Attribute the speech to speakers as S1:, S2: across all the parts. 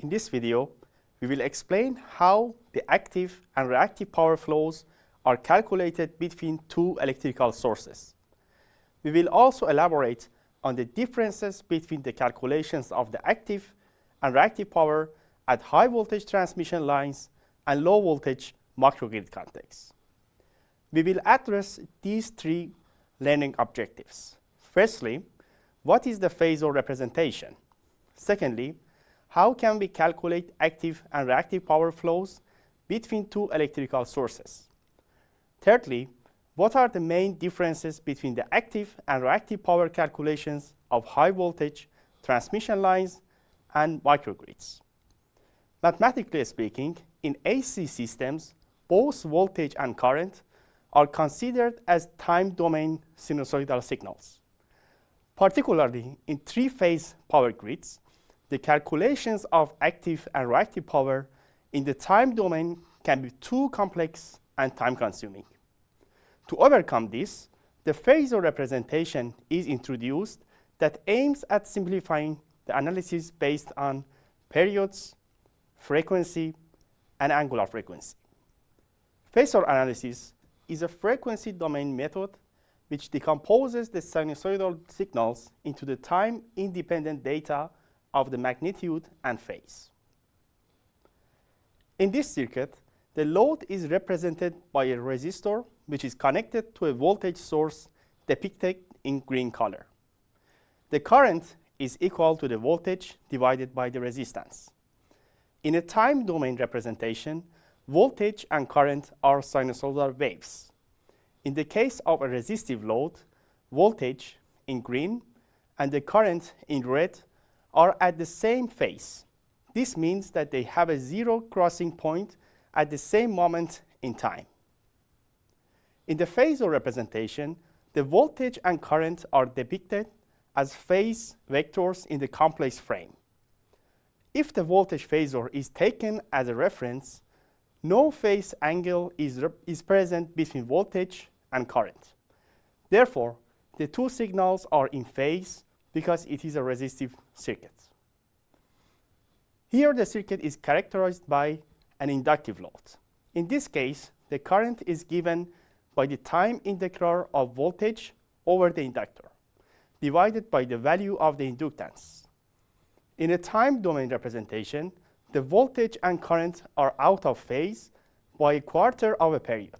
S1: In this video, we will explain how the active and reactive power flows are calculated between two electrical sources. We will also elaborate on the differences between the calculations of the active and reactive power at high voltage transmission lines and low voltage microgrid contexts. We will address these three learning objectives. Firstly, what is the Phasor representation? Secondly, how can we calculate active and reactive power flows between two electrical sources? Thirdly, what are the main differences between the active and reactive power calculations of high voltage transmission lines and microgrids? Mathematically speaking, in AC systems, both voltage and current are considered as time-domain sinusoidal signals. Particularly in three-phase power grids, the calculations of active and reactive power in the time domain can be too complex and time-consuming. To overcome this, the Phasor representation is introduced that aims at simplifying the analysis based on periods, frequency, and angular frequency. Phasor analysis is a frequency domain method which decomposes the sinusoidal signals into the time-independent data of the magnitude and phase. In this circuit, the load is represented by a resistor which is connected to a voltage source depicted in green color. The current is equal to the voltage divided by the resistance. In a time domain representation, voltage and current are sinusoidal waves. In the case of a resistive load, voltage in green and the current in red are at the same phase. This means that they have a zero crossing point at the same moment in time. In the Phasor representation, the voltage and current are depicted as phase vectors in the complex frame. If the voltage phasor is taken as a reference, no phase angle is present between voltage and current. Therefore, the two signals are in phase because it is a resistive circuit. Here, the circuit is characterized by an inductive load. In this case, the current is given by the time integral of voltage over the inductor, divided by the value of the inductance. In a time domain representation, the voltage and current are out of phase by a quarter of a period.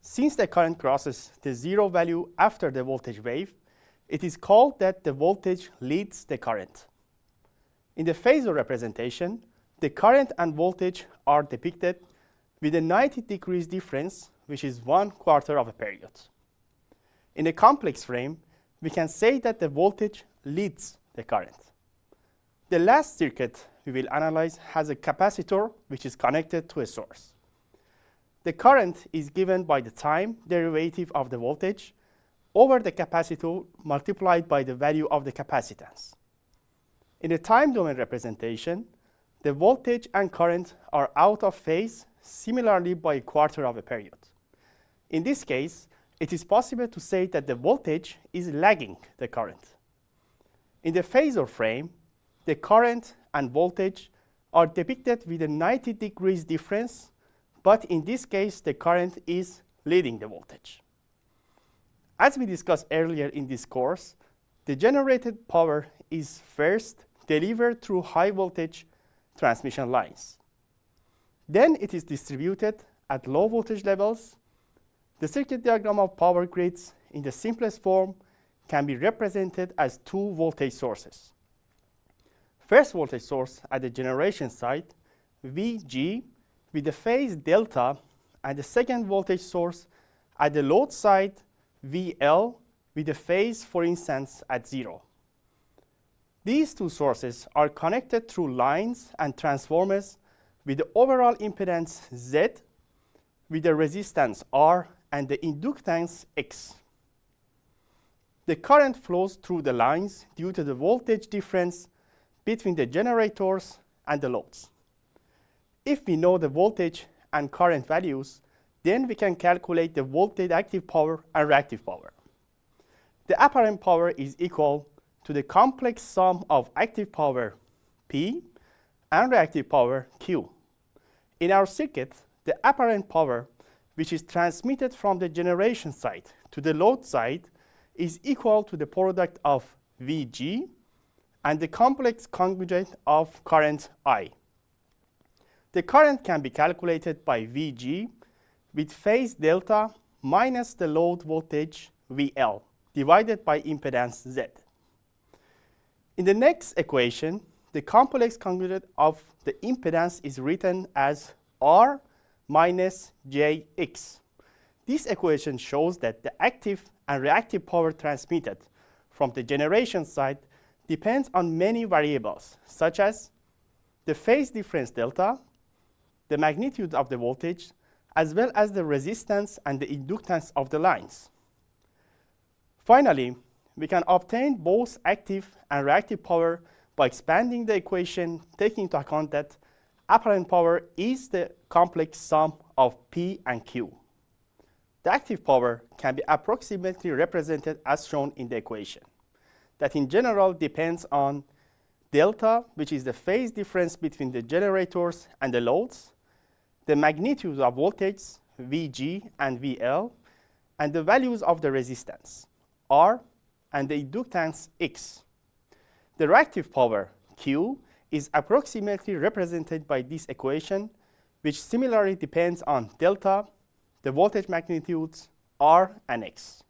S1: Since the current crosses the zero value after the voltage wave, it is called that the voltage leads the current. In the Phasor representation, the current and voltage are depicted with a 90 degrees difference, which is 1/4 of a period. In a complex frame, we can say that the voltage leads the current. The last circuit we will analyze has a capacitor which is connected to a source. The current is given by the time derivative of the voltage over the capacitor multiplied by the value of the capacitance. In a time domain representation, the voltage and current are out of phase similarly by a quarter of a period. In this case, it is possible to say that the voltage is lagging the current. In the Phasor frame, the current and voltage are depicted with a 90 degrees difference, but in this case, the current is leading the voltage. As we discussed earlier in this course, the generated power is first delivered through high voltage transmission lines. Then it is distributed at low voltage levels. The circuit diagram of power grids in the simplest form can be represented as two voltage sources. First voltage source at the generation side, Vg, with the phase delta, and the second voltage source at the load side, VL, with the phase, for instance, at 0. These two sources are connected through lines and transformers with the overall impedance Z, with the resistance R and the inductance X. The current flows through the lines due to the voltage difference between the generators and the loads. If we know the voltage and current values, then we can calculate the voltage active power and reactive power. The apparent power is equal to the complex sum of active power, P, P and reactive power Q. In our circuit, the apparent power, which is transmitted from the generation side to the load side, is equal to the product of Vg and the complex conjugate of current I. The current can be calculated by Vg with phase delta minus the load voltage VL divided by impedance Z. In the next equation, the complex conjugate of the impedance is written as R minus Jx. This equation shows that the active and reactive power transmitted from the generation side depends on many variables, such as the phase difference delta, the magnitude of the voltage, as well as the resistance and the inductance of the lines. Finally, we can obtain both active and reactive power by expanding the equation, taking into account that apparent power is the complex sum of P and Q. The active power can be approximately represented as shown in the equation, that in general depends on delta, which is the phase difference between the generators and the loads, the magnitude of voltage, Vg and VL, and the values of the resistance, R, and the inductance, X. The reactive power, Q, is approximately represented by this equation, which similarly depends on delta, the voltage magnitudes, R and X.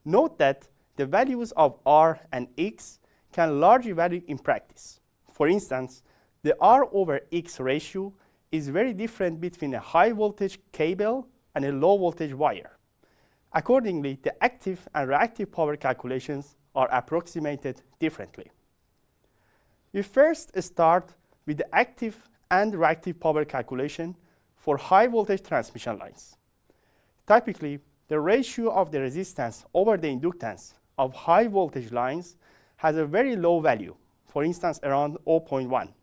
S1: Note that the values of R and X can largely vary in practice. For instance, the R over X ratio is very different between a high voltage cable and a low voltage wire. Accordingly, the active and reactive power calculations are approximated differently. We first start with the active and reactive power calculation for high voltage transmission lines. Typically, the ratio of the resistance over the inductance of high voltage lines has a very low value, for instance around 0.1.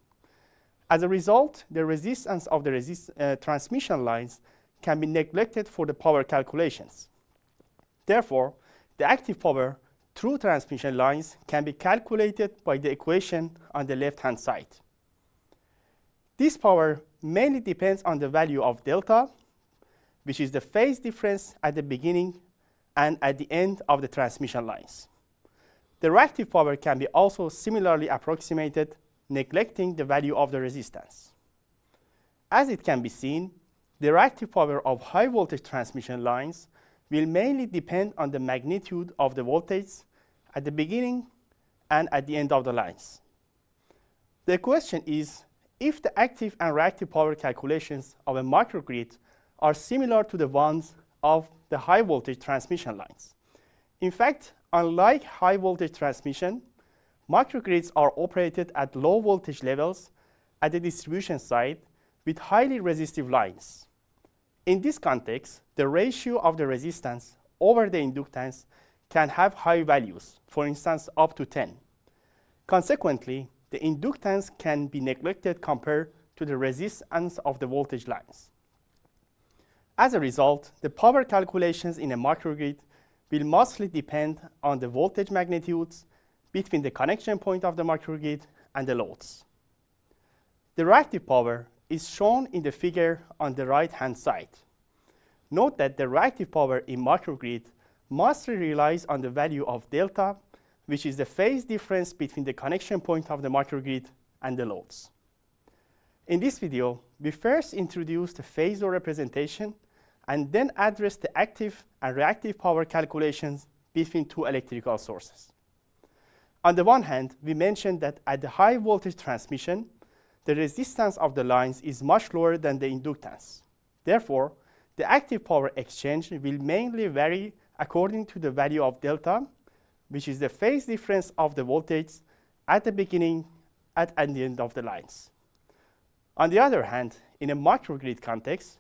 S1: As a result, the resistance of the transmission lines can be neglected for the power calculations. Therefore, the active power through transmission lines can be calculated by the equation on the left-hand side. This power mainly depends on the value of delta, which is the phase difference at the beginning and at the end of the transmission lines. The reactive power can be also similarly approximated, neglecting the value of the resistance. As it can be seen, the reactive power of high voltage transmission lines will mainly depend on the magnitude of the voltage at the beginning and at the end of the lines. The question is if the active and reactive power calculations of a microgrid are similar to the ones of the high voltage transmission lines. In fact, unlike high voltage transmission, microgrids are operated at low voltage levels at the distribution side with highly resistive lines. In this context, the ratio of the resistance over the inductance can have high values, for instance up to 10. Consequently, the inductance can be neglected compared to the resistance of the voltage lines. As a result, the power calculations in a microgrid will mostly depend on the voltage magnitudes between the connection point of the microgrid and the loads. The reactive power is shown in the figure on the right-hand side. Note that the reactive power in microgrid mostly relies on the value of delta, which is the phase difference between the connection point of the microgrid and the loads. In this video, we first introduce the Phasor representation and then address the active and reactive power calculations between two electrical sources. On the one hand, we mentioned that at the high voltage transmission, the resistance of the lines is much lower than the inductance. Therefore, the active power exchange will mainly vary according to the value of delta, which is the phase difference of the voltage at the beginning and at the end of the lines. On the other hand, in a microgrid context,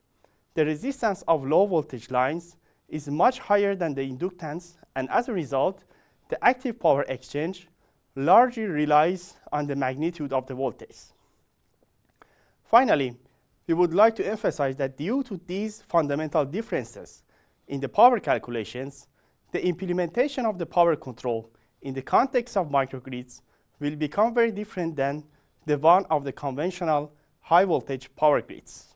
S1: the resistance of low voltage lines is much higher than the inductance, and as a result, the active power exchange largely relies on the magnitude of the voltage. Finally, we would like to emphasize that due to these fundamental differences in the power calculations, the implementation of the power control in the context of microgrids will become very different than the one of the conventional high voltage power grids.